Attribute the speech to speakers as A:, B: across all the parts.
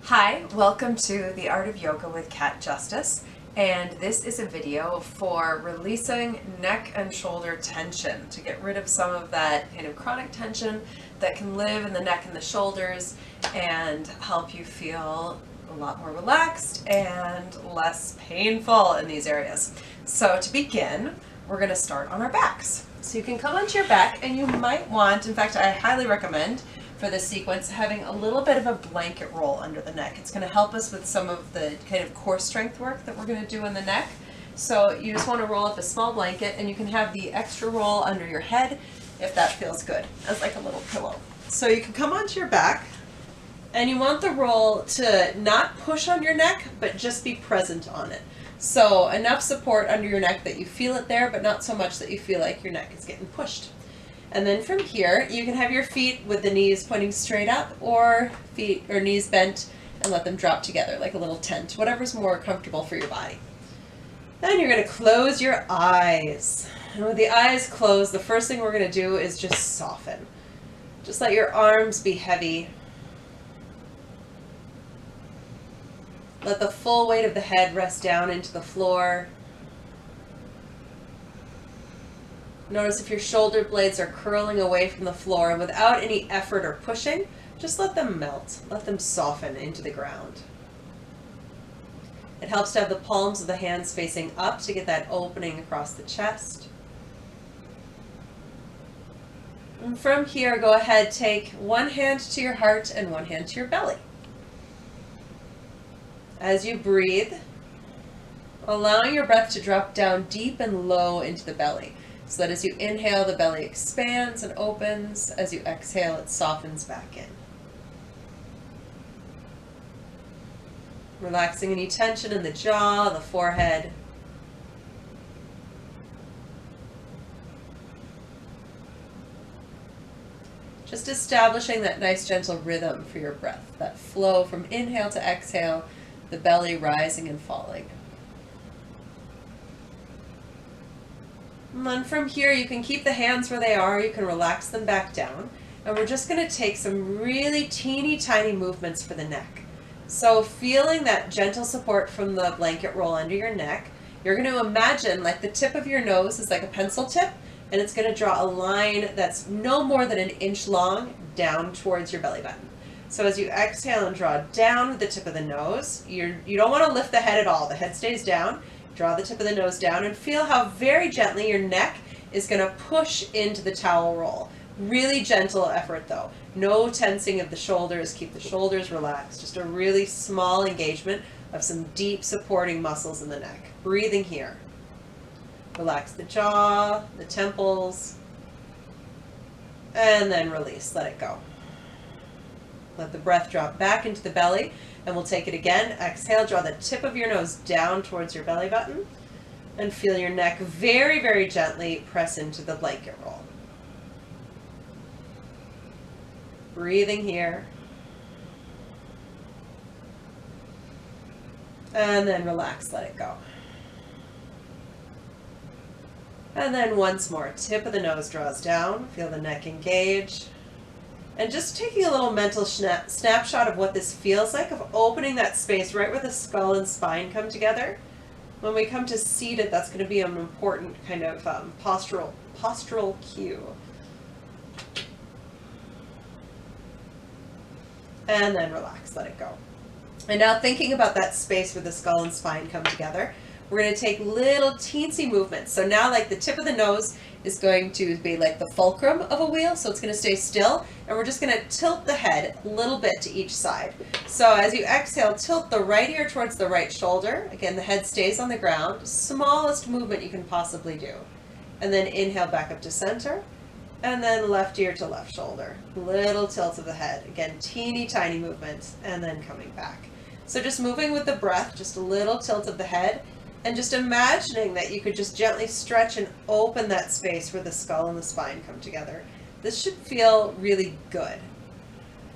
A: Hi, welcome to The Art of Yoga with Cat Justice, and this is a video for releasing neck and shoulder tension to get rid of some of that kind of chronic tension that can live in the neck and the shoulders and help you feel a lot more relaxed and less painful in these areas. So to begin, we're going to start on our backs. So you can come onto your back, and you might want, in fact, I highly recommend for this sequence having a little bit of a blanket roll under the neck. It's going to help us with some of the kind of core strength work that we're going to do in the neck. So you just want to roll up a small blanket, and you can have the extra roll under your head if that feels good, as like a little pillow. So you can come onto your back, and you want the roll to not push on your neck, but just be present on it. So enough support under your neck that you feel it there, but not so much that you feel like your neck is getting pushed. And then from here, you can have your feet with the knees pointing straight up, or feet or knees bent, and let them drop together like a little tent, whatever's more comfortable for your body. Then you're going to close your eyes. And with the eyes closed, the first thing we're going to do is just soften. Just let your arms be heavy. Let the full weight of the head rest down into the floor. Notice if your shoulder blades are curling away from the floor, and without any effort or pushing, just let them melt. Let them soften into the ground. It helps to have the palms of the hands facing up to get that opening across the chest. And from here, go ahead, take one hand to your heart and one hand to your belly. As you breathe, allowing your breath to drop down deep and low into the belly. So that as you inhale, the belly expands and opens. As you exhale, it softens back in. Relaxing any tension in the jaw, the forehead. Just establishing that nice gentle rhythm for your breath, that flow from inhale to exhale, the belly rising and falling. And then from here, you can keep the hands where they are, you can relax them back down, and we're just going to take some really teeny tiny movements for the neck. So feeling that gentle support from the blanket roll under your neck, you're going to imagine like the tip of your nose is like a pencil tip, and it's going to draw a line that's no more than 1 inch long down towards your belly button. So as you exhale and draw down with the tip of the nose, you don't want to lift the head at all. The head stays down. Draw the tip of the nose down and feel how very gently your neck is going to push into the towel roll. Really gentle effort though. No tensing of the shoulders. Keep the shoulders relaxed. Just a really small engagement of some deep supporting muscles in the neck. Breathing here. Relax the jaw, the temples, and then release. Let it go. Let the breath drop back into the belly, and we'll take it again. Exhale, draw the tip of your nose down towards your belly button, and feel your neck very, very gently press into the blanket roll. Breathing here. And then relax, let it go. And then once more, tip of the nose draws down, feel the neck engage. And just taking a little mental snapshot of what this feels like, of opening that space right where the skull and spine come together. When we come to seated, that's going to be an important kind of postural cue. And then relax, let it go. And now thinking about that space where the skull and spine come together, we're going to take little teensy movements. So now like the tip of the nose is going to be like the fulcrum of a wheel, so it's going to stay still, and we're just going to tilt the head a little bit to each side. So as you exhale, tilt the right ear towards the right shoulder. Again, the head stays on the ground. Smallest movement you can possibly do. And then inhale back up to center, and then left ear to left shoulder. Little tilt of the head. Again, teeny tiny movements, and then coming back. So just moving with the breath, just a little tilt of the head, and just imagining that you could just gently stretch and open that space where the skull and the spine come together. This should feel really good.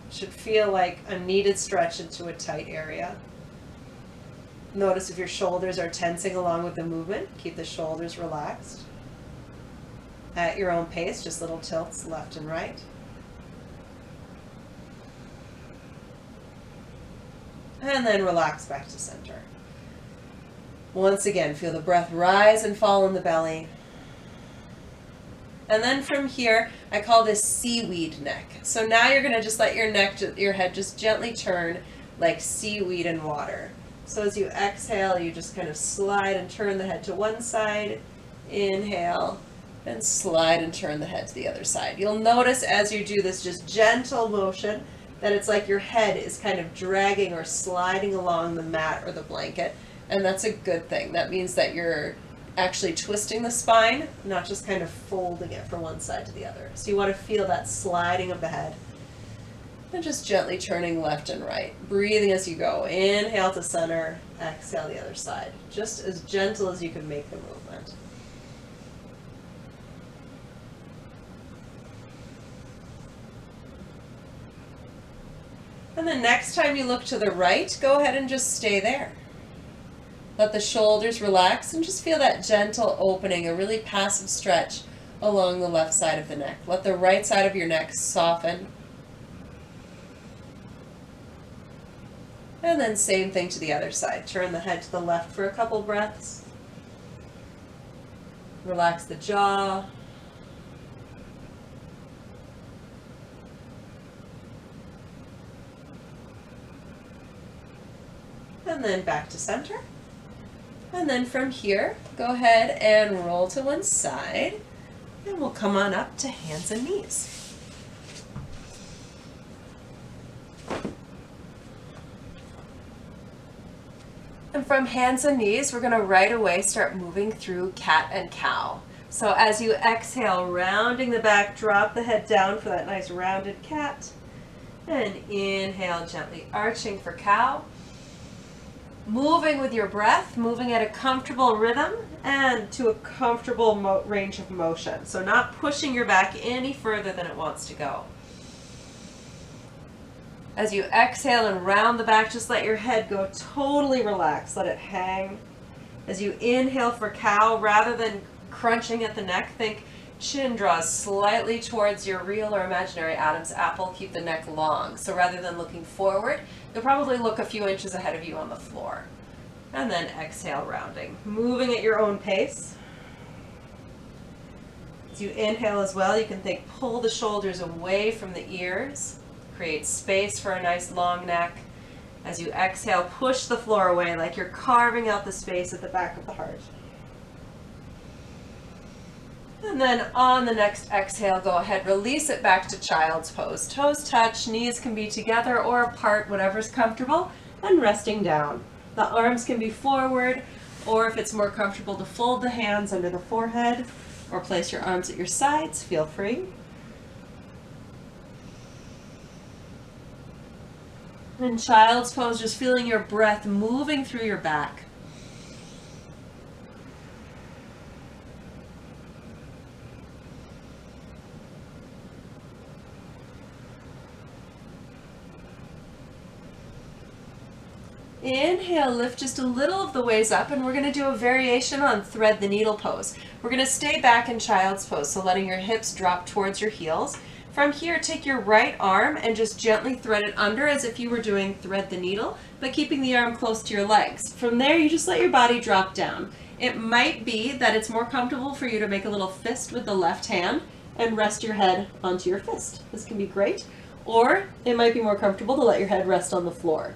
A: It should feel like a needed stretch into a tight area. Notice if your shoulders are tensing along with the movement. Keep the shoulders relaxed. At your own pace, just little tilts left and right. And then relax back to center. Once again, feel the breath rise and fall in the belly. And then from here, I call this seaweed neck. So now you're going to just let your head just gently turn like seaweed in water. So as you exhale, you just kind of slide and turn the head to one side. Inhale, and slide and turn the head to the other side. You'll notice as you do this just gentle motion that it's like your head is kind of dragging or sliding along the mat or the blanket. And that's a good thing. That means that you're actually twisting the spine, not just kind of folding it from one side to the other. So you want to feel that sliding of the head. And just gently turning left and right. Breathing as you go. Inhale to center, exhale the other side. Just as gentle as you can make the movement. And then next time you look to the right, go ahead and just stay there. Let the shoulders relax and just feel that gentle opening, a really passive stretch along the left side of the neck. Let the right side of your neck soften. And then same thing to the other side. Turn the head to the left for a couple breaths. Relax the jaw. And then back to center. And then from here, go ahead and roll to one side. And we'll come on up to hands and knees. And from hands and knees, we're going to right away start moving through cat and cow. So as you exhale, rounding the back, drop the head down for that nice rounded cat. And inhale, gently arching for cow. Moving with your breath, moving at a comfortable rhythm and to a comfortable range of motion. So not pushing your back any further than it wants to go. As you exhale and round the back, just let your head go totally relaxed. Let it hang. As you inhale for cow, rather than crunching at the neck, think chin draws slightly towards your real or imaginary Adam's apple. Keep the neck long. So rather than looking forward, you'll probably look a few inches ahead of you on the floor. And then exhale, rounding. Moving at your own pace. As you inhale as well, you can think pull the shoulders away from the ears. Create space for a nice long neck. As you exhale, push the floor away like you're carving out the space at the back of the heart. And then on the next exhale, go ahead, release it back to child's pose. Toes touch, knees can be together or apart, whatever's comfortable, and resting down. The arms can be forward, or if it's more comfortable to fold the hands under the forehead, or place your arms at your sides, feel free. In child's pose, just feeling your breath moving through your back. Inhale, lift just a little of the ways up, and we're going to do a variation on thread the needle pose. We're going to stay back in child's pose, so letting your hips drop towards your heels. From here, take your right arm and just gently thread it under as if you were doing thread the needle, but keeping the arm close to your legs. From there, you just let your body drop down. It might be that it's more comfortable for you to make a little fist with the left hand and rest your head onto your fist. This can be great. Or it might be more comfortable to let your head rest on the floor.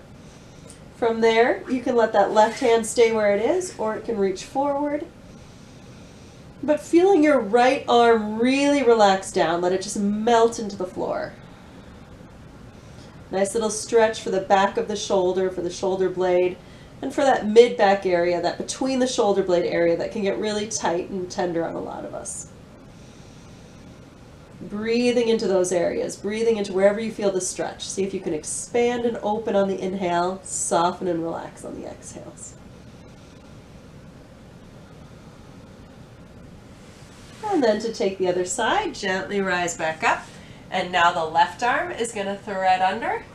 A: From there, you can let that left hand stay where it is, or it can reach forward. But feeling your right arm really relax down, let it just melt into the floor. Nice little stretch for the back of the shoulder, for the shoulder blade, and for that mid-back area, that between the shoulder blade area that can get really tight and tender on a lot of us. Breathing into those areas, breathing into wherever you feel the stretch. See if you can expand and open on the inhale, soften and relax on the exhales. And then to take the other side, gently rise back up. And now the left arm is going to thread under.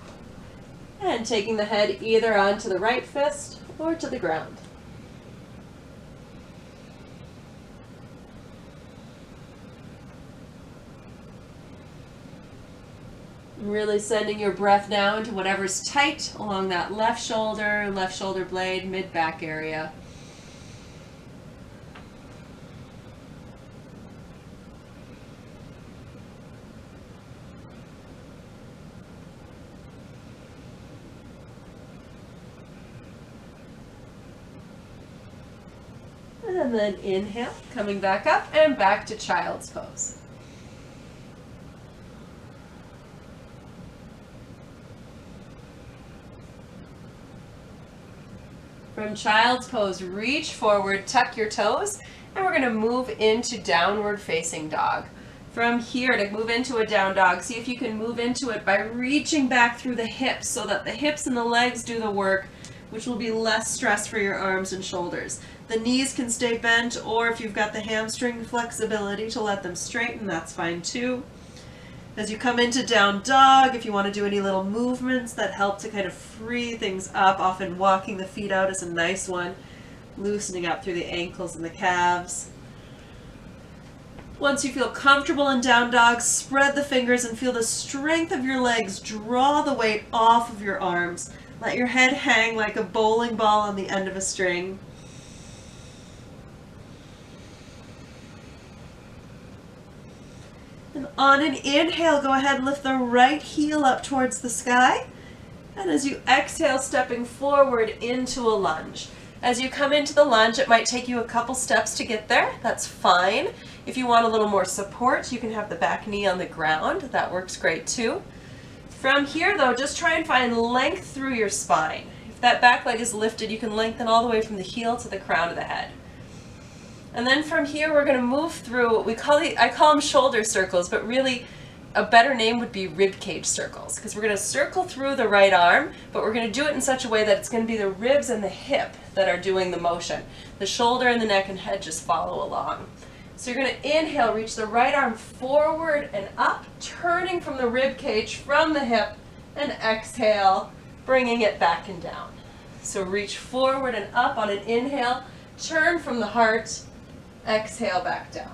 A: And taking the head either onto the right fist or to the ground. Really sending your breath down to whatever's tight along that left shoulder blade, mid-back area. And then inhale, coming back up and back to child's pose. From child's pose, reach forward, tuck your toes, and we're going to move into downward facing dog. From here, to move into a down dog, see if you can move into it by reaching back through the hips so that the hips and the legs do the work, which will be less stress for your arms and shoulders. The knees can stay bent, or if you've got the hamstring flexibility to let them straighten, that's fine too. As you come into down dog, if you want to do any little movements that help to kind of free things up, often walking the feet out is a nice one, loosening up through the ankles and the calves. Once you feel comfortable in down dog, spread the fingers and feel the strength of your legs draw the weight off of your arms. Let your head hang like a bowling ball on the end of a string. And on an inhale, go ahead and lift the right heel up towards the sky. And as you exhale, stepping forward into a lunge. As you come into the lunge, it might take you a couple steps to get there. That's fine. If you want a little more support, you can have the back knee on the ground. That works great too. From here though, just try and find length through your spine. If that back leg is lifted, you can lengthen all the way from the heel to the crown of the head. And then from here, we're going to move through what I call them shoulder circles, but really a better name would be rib cage circles, because we're going to circle through the right arm, but we're going to do it in such a way that it's going to be the ribs and the hip that are doing the motion. The shoulder and the neck and head just follow along. So you're going to inhale, reach the right arm forward and up, turning from the rib cage, from the hip, and exhale, bringing it back and down. So reach forward and up on an inhale, turn from the heart, exhale back down.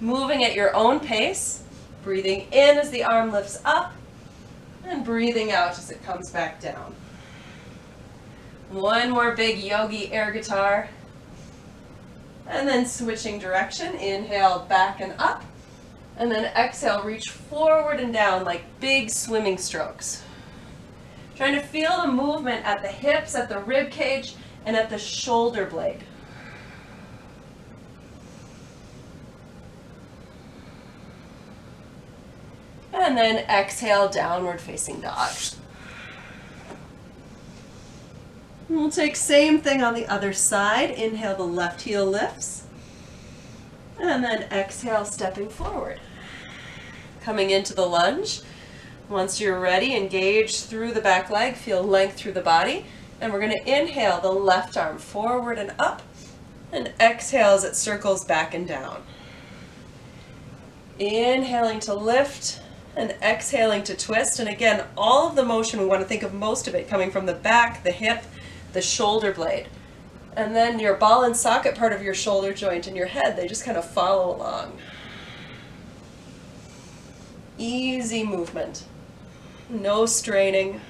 A: Moving at your own pace, breathing in as the arm lifts up, and breathing out as it comes back down. One more big yogi air guitar. And then switching direction, inhale back and up, and then exhale, reach forward and down like big swimming strokes. Trying to feel the movement at the hips, at the rib cage, and at the shoulder blade. And then exhale, downward facing dog. We'll take same thing on the other side. Inhale, the left heel lifts. And then exhale, stepping forward. Coming into the lunge. Once you're ready, engage through the back leg, feel length through the body. And we're going to inhale the left arm forward and up. And exhale as it circles back and down. Inhaling to lift and exhaling to twist. And again, all of the motion, we want to think of most of it coming from the back, the hip, the shoulder blade. And then your ball and socket part of your shoulder joint and your head, they just kind of follow along. Easy movement. No straining.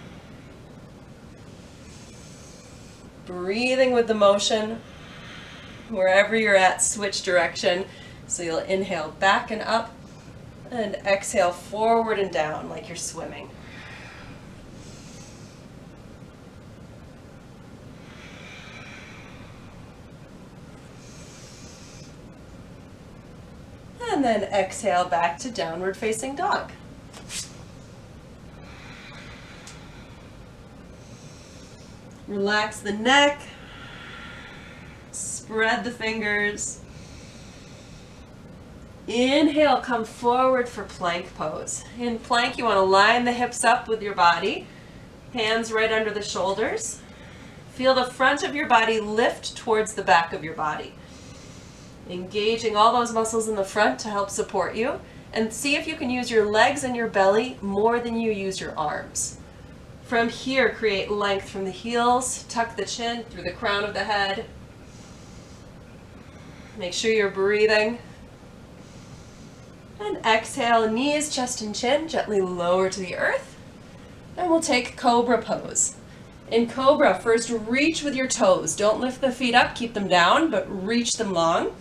A: Breathing with the motion. Wherever you're at, switch direction. So you'll inhale back and up and exhale forward and down like you're swimming. And then exhale back to downward facing dog. Relax the neck, spread the fingers. Inhale, come forward for plank pose. In plank, you want to line the hips up with your body, hands right under the shoulders. Feel the front of your body lift towards the back of your body. Engaging all those muscles in the front to help support you, and see if you can use your legs and your belly more than you use your arms. From here, create length from the heels, tuck the chin through the crown of the head. Make sure you're breathing. And exhale, knees, chest, and chin gently lower to the earth. And we'll take Cobra Pose. In Cobra, first reach with your toes. Don't lift the feet up, keep them down, but reach them long.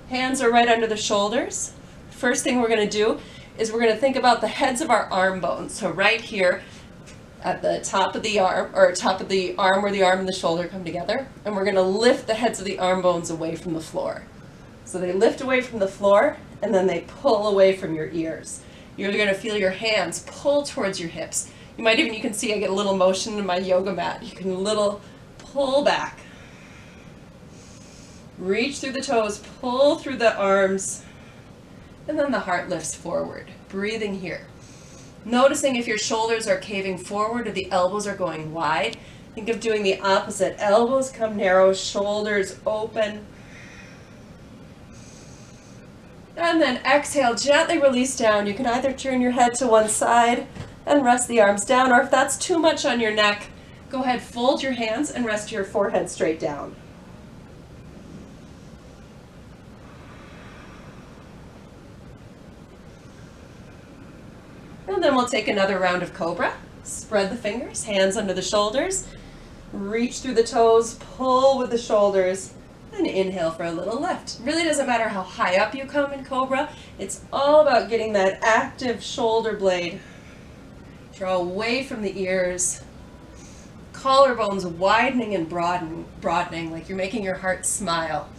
A: Hands are right under the shoulders. First thing we're going to do is we're going to think about the heads of our arm bones. So right here at the top of the arm, or top of the arm where the arm and the shoulder come together, and we're going to lift the heads of the arm bones away from the floor. So they lift away from the floor, and then they pull away from your ears. You're going to feel your hands pull towards your hips. You might even, you can see I get a little motion in my yoga mat. You can little pull back. Reach through the toes, pull through the arms, and then the heart lifts forward. Breathing here. Noticing if your shoulders are caving forward or the elbows are going wide. Think of doing the opposite. Elbows come narrow, shoulders open. And then exhale, gently release down. You can either turn your head to one side and rest the arms down, or if that's too much on your neck, go ahead, fold your hands and rest your forehead straight down. And then we'll take another round of Cobra. Spread the fingers, hands under the shoulders. Reach through the toes, pull with the shoulders, and inhale for a little lift. Really doesn't matter how high up you come in Cobra. It's all about getting that active shoulder blade. Draw away from the ears. Collarbones widening and broadening like you're making your heart smile.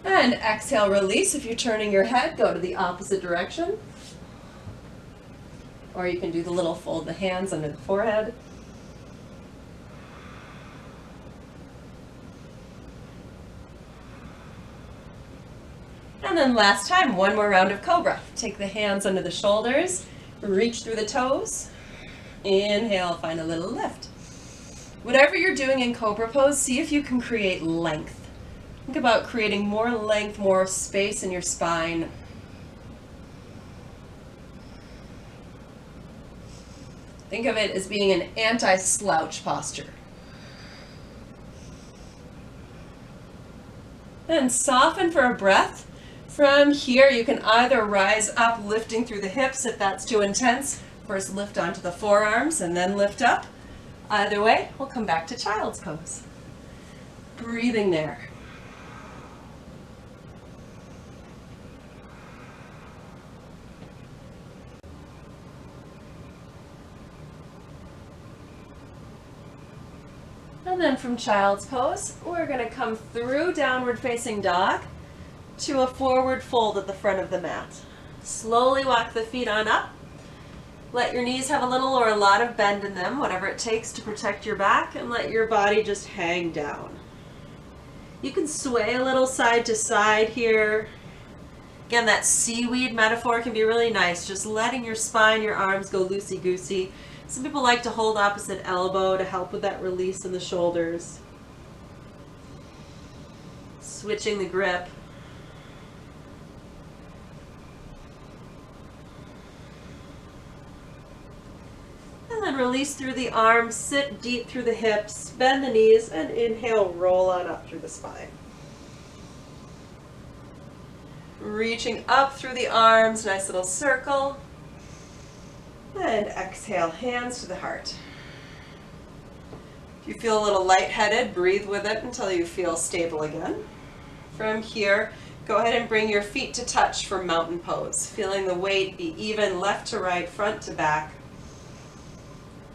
A: And exhale, release. If you're turning your head, go to the opposite direction. Or you can do the little fold the hands under the forehead. And then last time, one more round of Cobra. Take the hands under the shoulders, reach through the toes. Inhale, find a little lift. Whatever you're doing in Cobra Pose, see if you can create length. Think about creating more length, more space in your spine. Think of it as being an anti-slouch posture. Then soften for a breath. From here, you can either rise up, lifting through the hips if that's too intense. First lift onto the forearms and then lift up. Either way, we'll come back to child's pose. Breathing there. And then from child's pose, we're going to come through downward facing dog to a forward fold at the front of the mat. Slowly walk the feet on up. Let your knees have a little or a lot of bend in them, whatever it takes to protect your back, and let your body just hang down. You can sway a little side to side here. Again, that seaweed metaphor can be really nice, just letting your spine, your arms go loosey-goosey. Some people like to hold opposite elbow to help with that release in the shoulders. Switching the grip. And then release through the arms, sit deep through the hips, bend the knees, and inhale, roll on up through the spine. Reaching up through the arms, nice little circle. And exhale, hands to the heart. If you feel a little lightheaded, breathe with it until you feel stable again. From here, go ahead and bring your feet to touch for mountain pose. Feeling the weight be even left to right, front to back.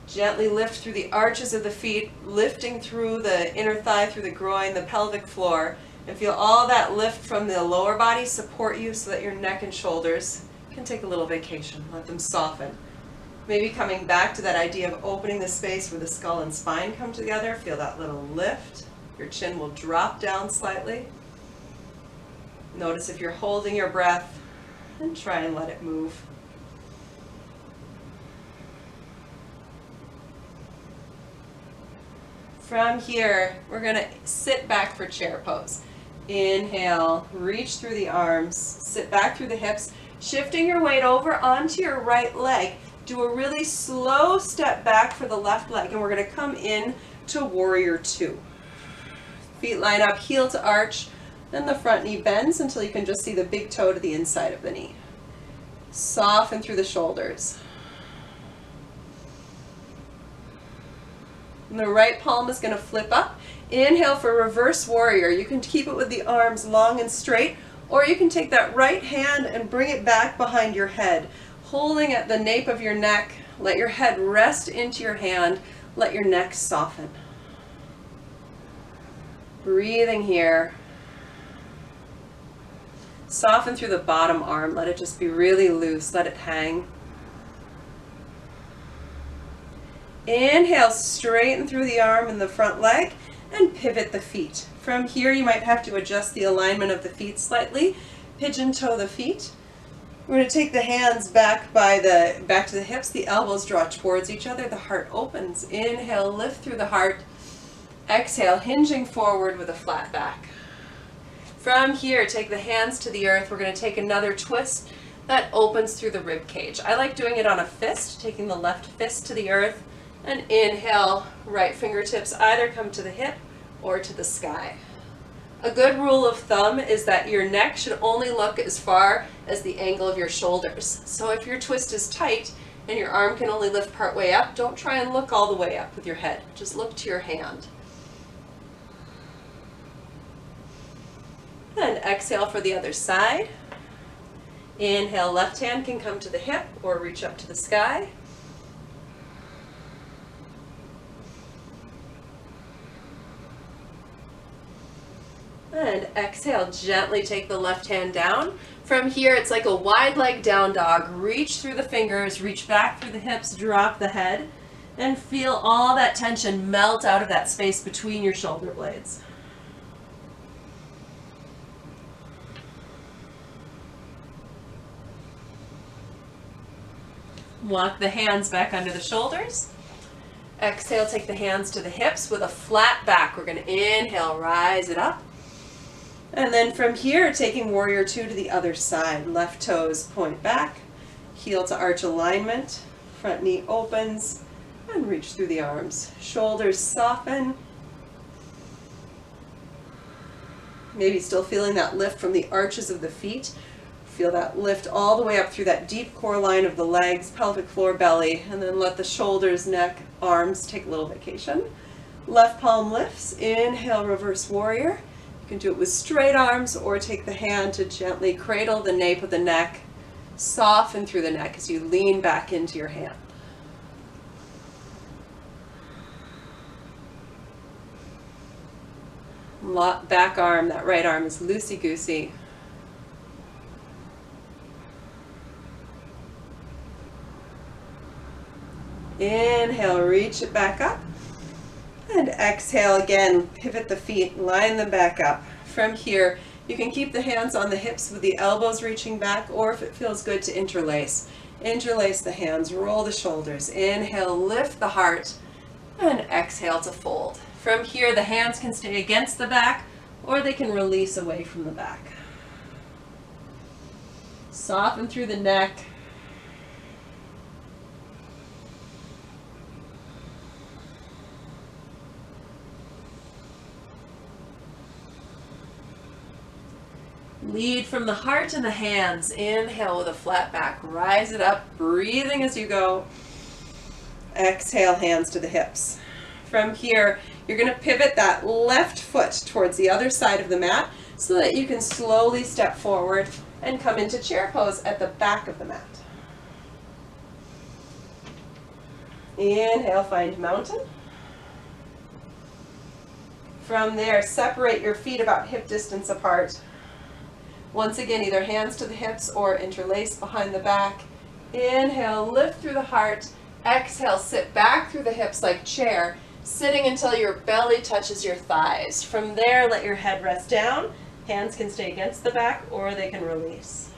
A: Gently lift through the arches of the feet, lifting through the inner thigh, through the groin, the pelvic floor, and feel all that lift from the lower body support you so that your neck and shoulders can take a little vacation. Let them soften. Maybe coming back to that idea of opening the space where the skull and spine come together. Feel that little lift. Your chin will drop down slightly. Notice if you're holding your breath, and try and let it move. From here, we're going to sit back for chair pose. Inhale, reach through the arms, sit back through the hips, shifting your weight over onto your right leg. Do a really slow step back for the left leg, and we're going to come in to warrior two. Feet line up, heel to arch, Then the front knee bends until you can just see the big toe to the inside of the knee. Soften through the shoulders. And the right palm is going to flip up. Inhale for reverse warrior. You can keep it with the arms long and straight, or you can take that right hand and bring it back behind your head, holding at the nape of your neck. Let your head rest into your hand. Let your neck soften. Breathing here. Soften through the bottom arm. Let it just be really loose. Let it hang. Inhale, straighten through the arm and the front leg and pivot the feet. From here, you might have to adjust the alignment of the feet slightly. Pigeon toe the feet. We're going to take the hands back to the hips. The elbows draw towards each other. The heart opens. Inhale, lift through the heart. Exhale, hinging forward with a flat back. From here, take the hands to the earth. We're going to take another twist that opens through the rib cage. I like doing it on a fist, taking the left fist to the earth, and inhale, right fingertips either come to the hip or to the sky. A good rule of thumb is that your neck should only look as far as the angle of your shoulders. So if your twist is tight and your arm can only lift part way up, don't try and look all the way up with your head. Just look to your hand. And exhale for the other side. Inhale, left hand can come to the hip or reach up to the sky. And exhale, gently take the left hand down. From here, it's like a wide leg down dog. Reach through the fingers, reach back through the hips, drop the head, and feel all that tension melt out of that space between your shoulder blades. Walk the hands back under the shoulders. Exhale, take the hands to the hips with a flat back. We're going to inhale, rise it up. And then from here, taking warrior two to the other side. Left toes point back, heel to arch alignment, front knee opens, and reach through the arms. Shoulders soften. Maybe still feeling that lift from the arches of the feet. Feel that lift all the way up through that deep core line of the legs, pelvic floor, belly, and then let the shoulders, neck, arms take a little vacation. Left palm lifts. Inhale, reverse warrior. You can do it with straight arms or take the hand to gently cradle the nape of the neck. Soften through the neck as you lean back into your hand. Back arm, that right arm is loosey-goosey. Inhale, reach it back up. And exhale again, pivot the feet, line them back up. From here, you can keep the hands on the hips with the elbows reaching back, or if it feels good to interlace. Interlace the hands, roll the shoulders. Inhale, lift the heart, and exhale to fold. From here, the hands can stay against the back, or they can release away from the back. Soften through the neck. Lead from the heart and the hands. Inhale with a flat back. Rise it up, breathing as you go. Exhale, hands to the hips. From here, you're going to pivot that left foot towards the other side of the mat so that you can slowly step forward and come into chair pose at the back of the mat. Inhale, find mountain. From there, separate your feet about hip distance apart. Once again, either hands to the hips or interlace behind the back. Inhale, lift through the heart. Exhale, sit back through the hips like chair, sitting until your belly touches your thighs. From there, let your head rest down. Hands can stay against the back or they can release.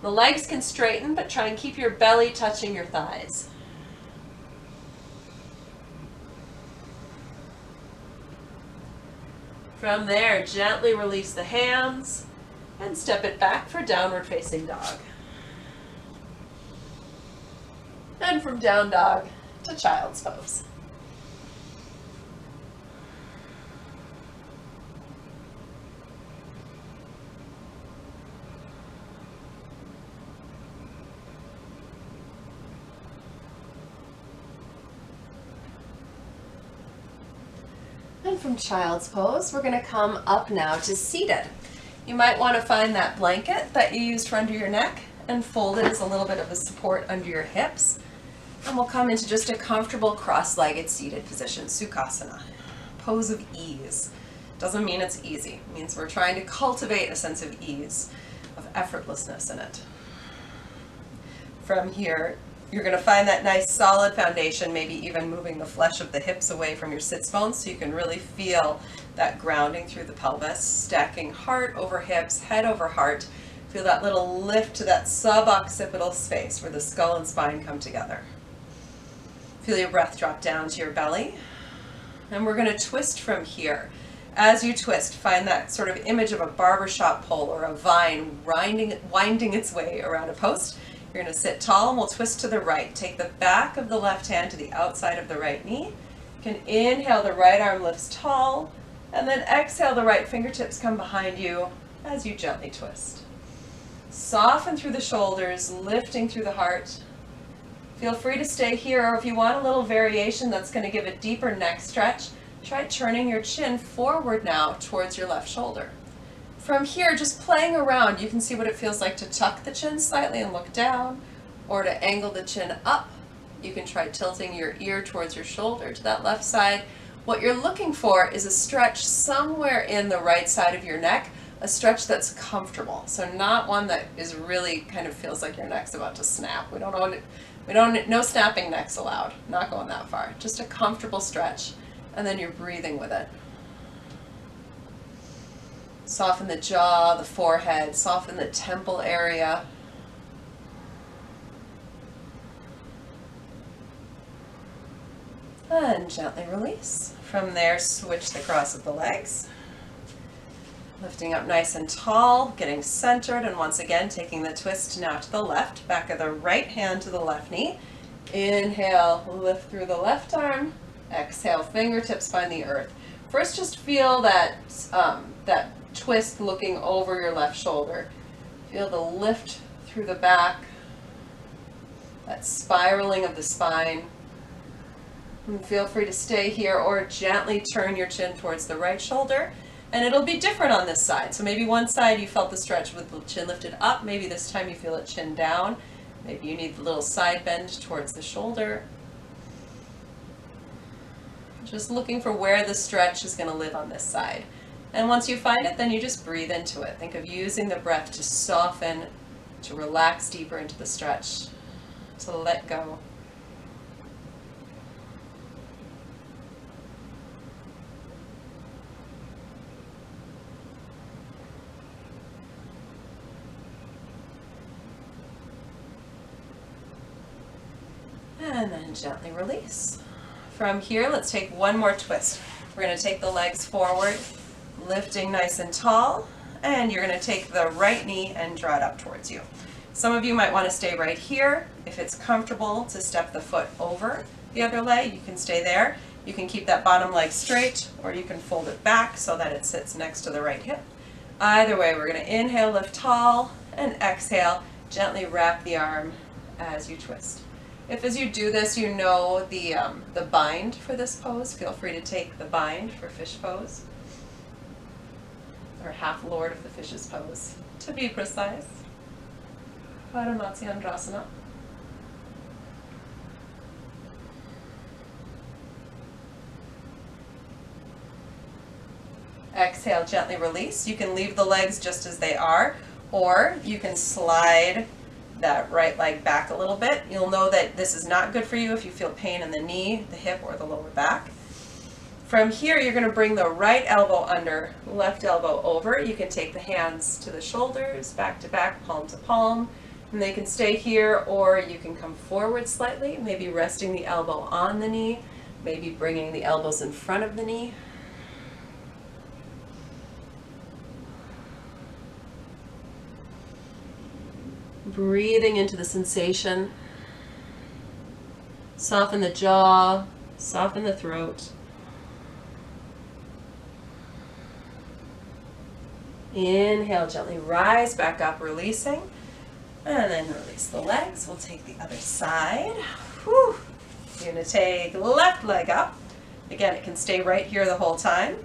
A: The legs can straighten, but try and keep your belly touching your thighs. From there, gently release the hands and step it back for downward facing dog. And from down dog to child's pose. And from child's pose, we're going to come up now to seated. You might want to find that blanket that you used for under your neck and fold it as a little bit of a support under your hips. And we'll come into just a comfortable cross-legged seated position, Sukhasana. Pose of ease. Doesn't mean it's easy. It means we're trying to cultivate a sense of ease, of effortlessness in it. From here, you're going to find that nice solid foundation, maybe even moving the flesh of the hips away from your sits bones so you can really feel that grounding through the pelvis, stacking heart over hips, head over heart. Feel that little lift to that suboccipital space where the skull and spine come together. Feel your breath drop down to your belly. And we're going to twist from here. As you twist, find that sort of image of a barbershop pole or a vine winding its way around a post. You're going to sit tall and we'll twist to the right. Take the back of the left hand to the outside of the right knee. You can inhale, the right arm lifts tall, and then exhale, the right fingertips come behind you as you gently twist. Soften through the shoulders, lifting through the heart. Feel free to stay here, or if you want a little variation that's going to give a deeper neck stretch, try turning your chin forward now towards your left shoulder. From here, just playing around, you can see what it feels like to tuck the chin slightly and look down, or to angle the chin up. You can try tilting your ear towards your shoulder to that left side. What you're looking for is a stretch somewhere in the right side of your neck, a stretch that's comfortable. So not one that is really kind of feels like your neck's about to snap. No snapping necks allowed, not going that far. Just a comfortable stretch, and then you're breathing with it. Soften the jaw, the forehead, soften the temple area. And gently release. From there, switch the cross of the legs. Lifting up nice and tall, getting centered, and once again taking the twist now to the left, back of the right hand to the left knee. Inhale, lift through the left arm. Exhale, fingertips find the earth. First, just feel that twist looking over your left shoulder. Feel the lift through the back, that spiraling of the spine. And feel free to stay here or gently turn your chin towards the right shoulder. And it'll be different on this side. So maybe one side you felt the stretch with the chin lifted up. Maybe this time you feel it chin down. Maybe you need the little side bend towards the shoulder. Just looking for where the stretch is going to live on this side. And once you find it, then you just breathe into it. Think of using the breath to soften, to relax deeper into the stretch, to let go. And then gently release. From here, let's take one more twist. We're going to take the legs forward, lifting nice and tall, and you're going to take the right knee and draw it up towards you. Some of you might want to stay right here. If it's comfortable to step the foot over the other leg, you can stay there. You can keep that bottom leg straight, or you can fold it back so that it sits next to the right hip. Either way, we're going to inhale, lift tall, and exhale, gently wrap the arm as you twist. If as you do this you know the bind for this pose, feel free to take the bind for fish pose, or half lord of the fish's pose, to be precise. Paramātsyāndrasana. Exhale, gently release. You can leave the legs just as they are, or you can slide that right leg back a little bit. You'll know that this is not good for you if you feel pain in the knee, the hip, or the lower back. From here, you're going to bring the right elbow under, left elbow over. You can take the hands to the shoulders, back to back, palm to palm, and they can stay here, or you can come forward slightly, maybe resting the elbow on the knee, maybe bringing the elbows in front of the knee. Breathing into the sensation. Soften the jaw, soften the throat. Inhale, gently rise back up, releasing. And then release the legs. We'll take the other side. Whew. You're going to take left leg up. Again, it can stay right here the whole time,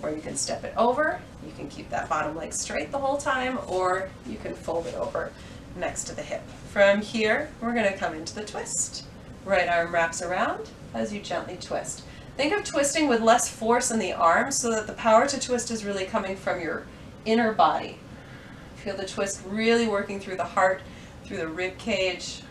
A: or you can step it over. You can keep that bottom leg straight the whole time, or you can fold it over next to the hip. From here, we're going to come into the twist. Right arm wraps around as you gently twist. Think of twisting with less force in the arms so that the power to twist is really coming from your inner body. Feel the twist really working through the heart, through the rib cage.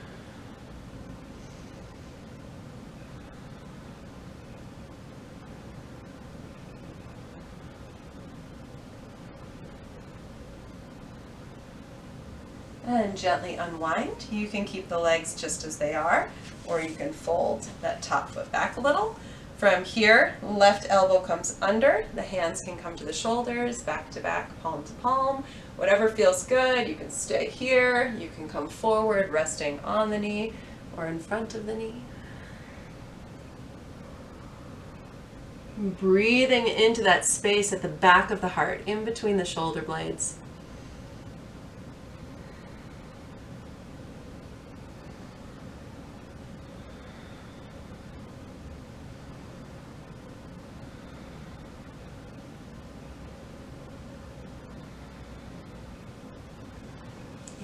A: And gently unwind. You can keep the legs just as they are, or you can fold that top foot back a little. From here, left elbow comes under, the hands can come to the shoulders, back to back, palm to palm. Whatever feels good, you can stay here, you can come forward, resting on the knee or in front of the knee. Breathing into that space at the back of the heart, in between the shoulder blades.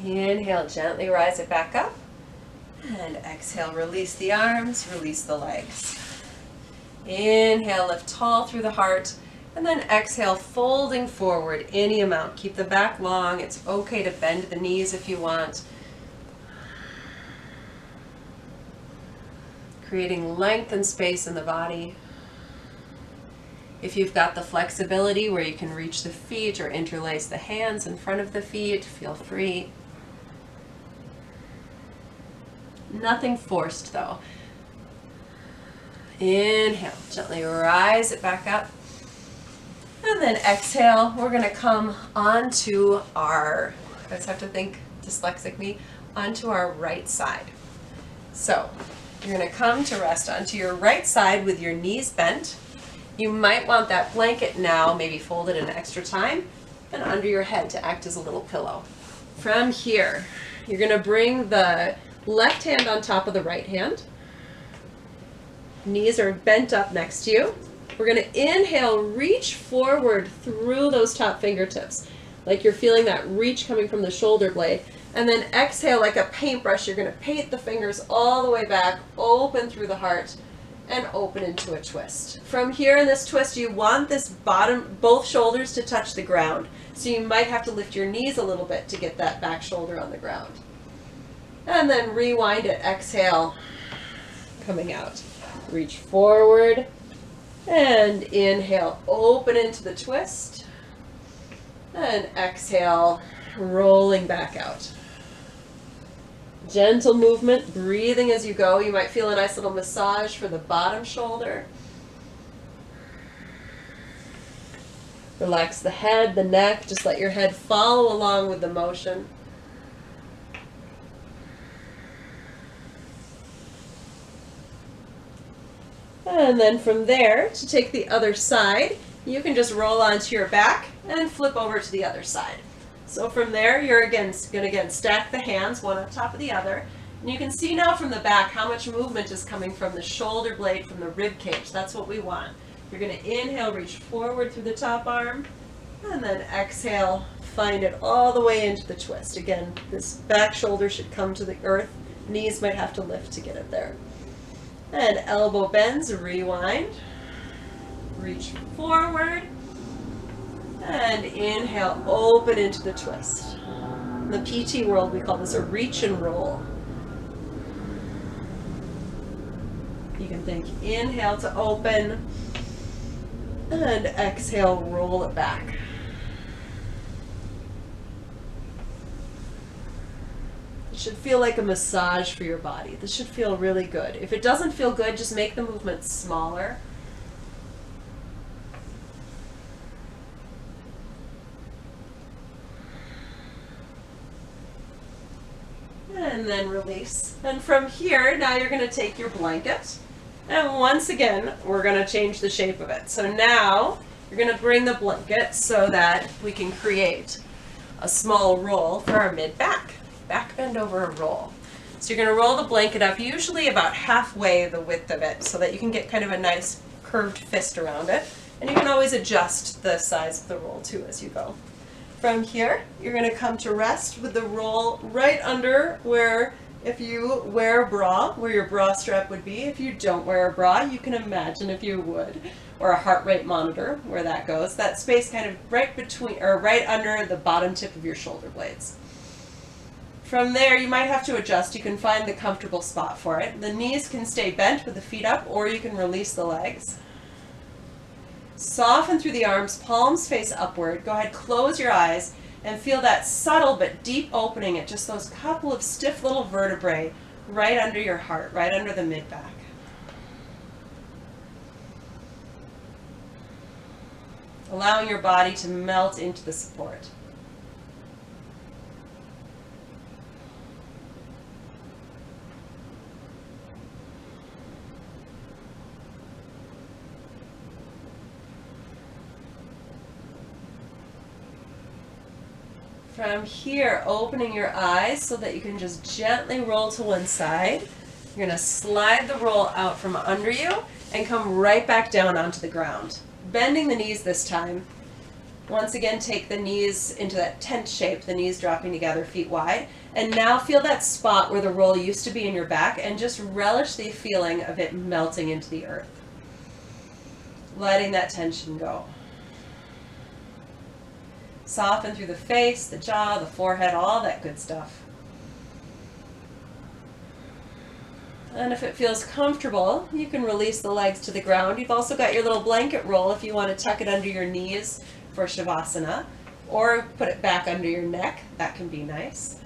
A: Inhale, gently rise it back up. And exhale, release the arms, release the legs. Inhale, lift tall through the heart. And then exhale, folding forward any amount. Keep the back long. It's okay to bend the knees if you want. Creating length and space in the body. If you've got the flexibility where you can reach the feet or interlace the hands in front of the feet, feel free. Nothing forced though. Inhale, gently rise it back up. And then exhale, we're going to come onto our, I just have to think, dyslexic me, onto our right side. So you're going to come to rest onto your right side with your knees bent. You might want that blanket now, maybe folded an extra time, and under your head to act as a little pillow. From here, you're going to bring the left hand on top of the right hand. Knees are bent up next to you. We're going to inhale, reach forward through those top fingertips, like you're feeling that reach coming from the shoulder blade. And then exhale like a paintbrush. You're going to paint the fingers all the way back, open through the heart, and open into a twist. From here in this twist, you want this bottom, both shoulders to touch the ground. So you might have to lift your knees a little bit to get that back shoulder on the ground. And then rewind it, exhale, coming out. Reach forward, and inhale, open into the twist, and exhale, rolling back out. Gentle movement, breathing as you go. You might feel a nice little massage for the bottom shoulder. Relax the head, the neck, just let your head follow along with the motion. And then from there, to take the other side, you can just roll onto your back and flip over to the other side. So from there, you're going to stack the hands one on top of the other. And you can see now from the back how much movement is coming from the shoulder blade, from the rib cage. That's what we want. You're going to inhale, reach forward through the top arm, and then exhale, find it all the way into the twist. Again, this back shoulder should come to the earth. Knees might have to lift to get it there. And elbow bends, rewind, reach forward, and inhale, open into the twist. In the PT world, we call this a reach and roll. You can think inhale to open, and exhale, roll it back. It should feel like a massage for your body. This should feel really good. If it doesn't feel good, just make the movement smaller. And then release. And from here, now you're going to take your blanket. And once again, we're going to change the shape of it. So now you're going to bring the blanket so that we can create a small roll for our mid-back. Back bend over a roll. So you're going to roll the blanket up, usually about halfway the width of it, so that you can get kind of a nice curved fist around it. And you can always adjust the size of the roll too as you go. From here, you're going to come to rest with the roll right under where, if you wear a bra, where your bra strap would be. If you don't wear a bra, you can imagine if you would, or a heart rate monitor, where that goes. That space kind of right between, or right under the bottom tip of your shoulder blades. From there, you might have to adjust. You can find the comfortable spot for it. The knees can stay bent with the feet up, or you can release the legs. Soften through the arms, palms face upward. Go ahead, close your eyes, and feel that subtle but deep opening at just those couple of stiff little vertebrae right under your heart, right under the mid-back. Allowing your body to melt into the support. From here, opening your eyes so that you can just gently roll to one side. You're going to slide the roll out from under you and come right back down onto the ground. Bending the knees this time. Once again, take the knees into that tent shape, the knees dropping together, feet wide. And now feel that spot where the roll used to be in your back and just relish the feeling of it melting into the earth. Letting that tension go. Soften through the face, the jaw, the forehead, all that good stuff. And if it feels comfortable, you can release the legs to the ground. You've also got your little blanket roll if you want to tuck it under your knees for Shavasana, or put it back under your neck. That can be nice.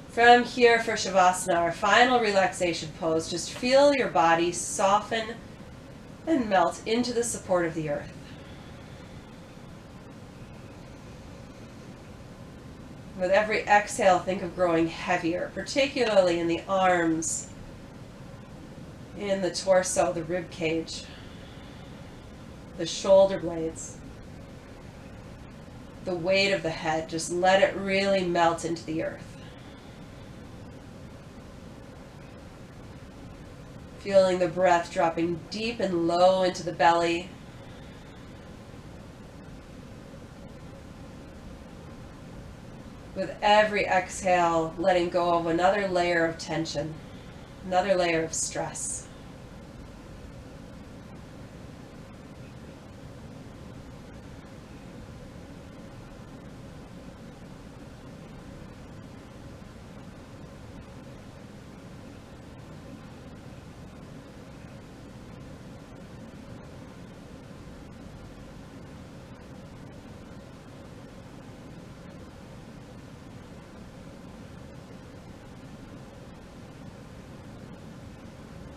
A: From here for Shavasana, our final relaxation pose, just feel your body soften and melt into the support of the earth. With every exhale, think of growing heavier, particularly in the arms, in the torso, the rib cage, the shoulder blades, the weight of the head. Just let it really melt into the earth. Feeling the breath dropping deep and low into the belly. With every exhale, letting go of another layer of tension, another layer of stress.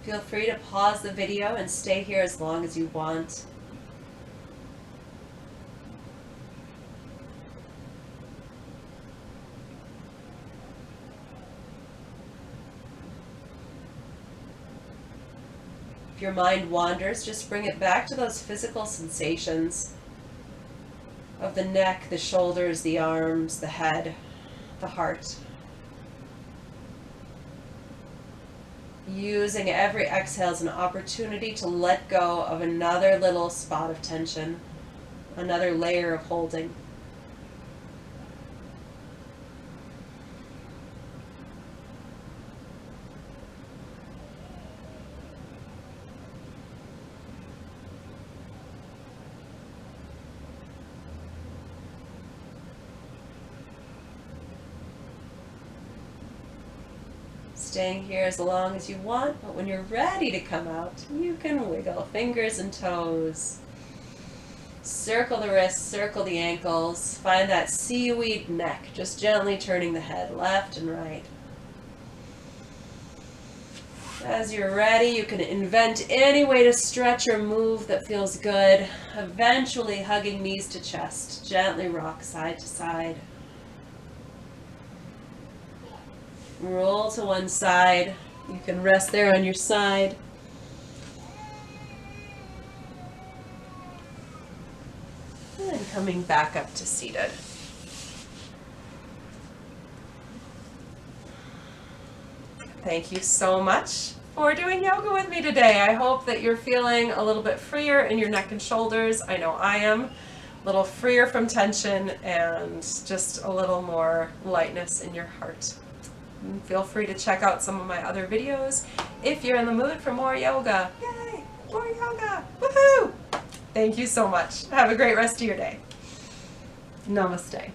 A: Feel free to pause the video and stay here as long as you want. If your mind wanders, just bring it back to those physical sensations of the neck, the shoulders, the arms, the head, the heart. Using every exhale as an opportunity to let go of another little spot of tension, another layer of holding. Staying here as long as you want, but when you're ready to come out, you can wiggle fingers and toes. Circle the wrists, circle the ankles. Find that seaweed neck, just gently turning the head left and right. As you're ready, you can invent any way to stretch or move that feels good. Eventually hugging knees to chest. Gently rock side to side. Roll to one side. You can rest there on your side. And coming back up to seated. Thank you so much for doing yoga with me today. I hope that you're feeling a little bit freer in your neck and shoulders. I know I am. A little freer from tension and just a little more lightness in your heart. And feel free to check out some of my other videos if you're in the mood for more yoga. Yay! More yoga! Woohoo! Thank you so much. Have a great rest of your day. Namaste.